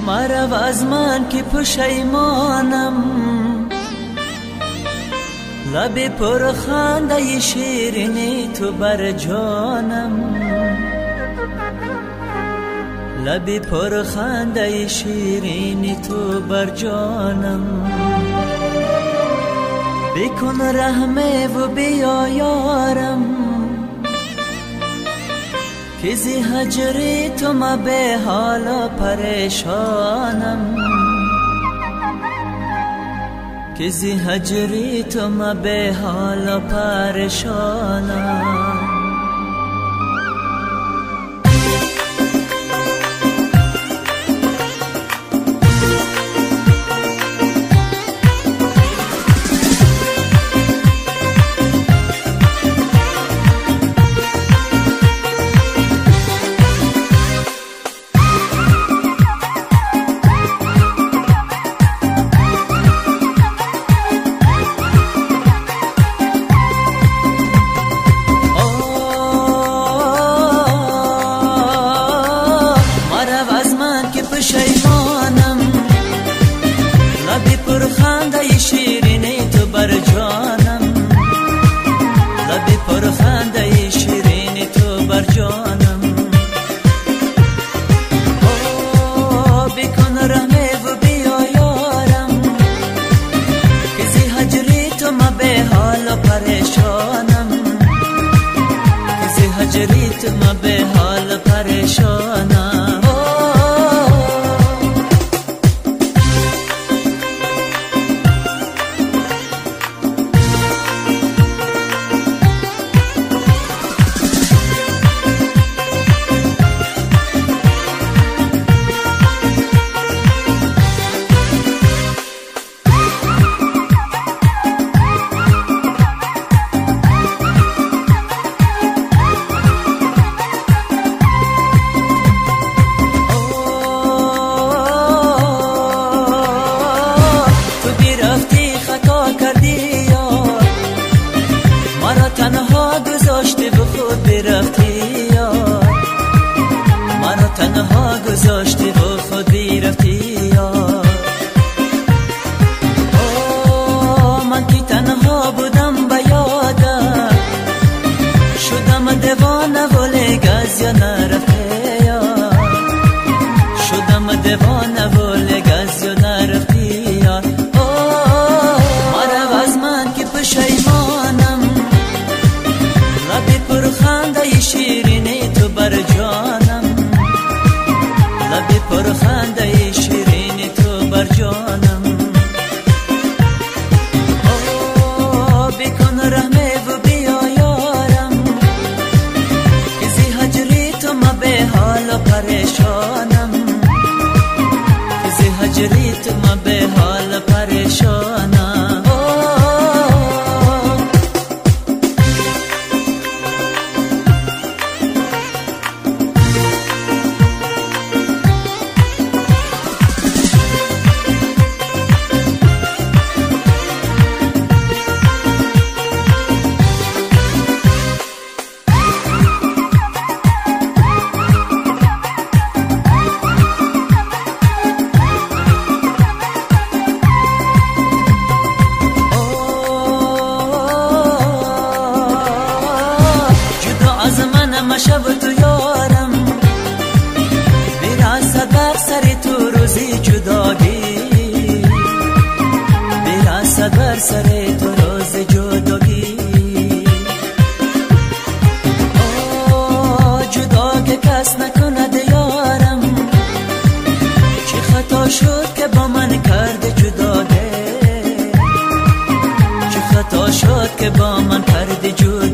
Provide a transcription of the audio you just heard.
مرو از من که پشیمانم، لب پرخنده شیرینی تو بر جانم، لب پرخنده شیرینی تو بر جانم. بکن رحمه و بیا یارم، که زی هجری تو ما به حالا پریشانم، که زی هجری تو ما به حالا پریشانم. پشیمانم، لبی پرخنده شیرینی تو بر جانم، لبی پرخنده شیرینی تو بر جانم. بکن رحمه و بیا یارم، که زی هجری تو ما به حال پریشانم، که زی هجری تو ما به حال پریشانم. تنها گذاشتی و خود برفتی یار، منو تنها گذاشتی و خود برفتی یار. من که تنها بودم به یادم، شدم دیوانه و لگز یا نرفته یار، شدم دیوانه و لگز یا نرفتی یار. مرو از من که پشیمانم، لبی پرخنده شیرینی تو بر جانم، لبی پرخنده شیرینی تو بر جانم. بکن رحمه و بیا یارم، که زی هجری تو ما به حال پریشانم، که زی هجری تو ما به حال پریشانم. شب تو یارم، میرسد بر سر تو روزی جداگی، میرسد بر سر تو روز جداگی. جدا که کس نکند یارم، چه خطا شد که با من کرده جدا ده، چه خطا شد که با من کرده جدا.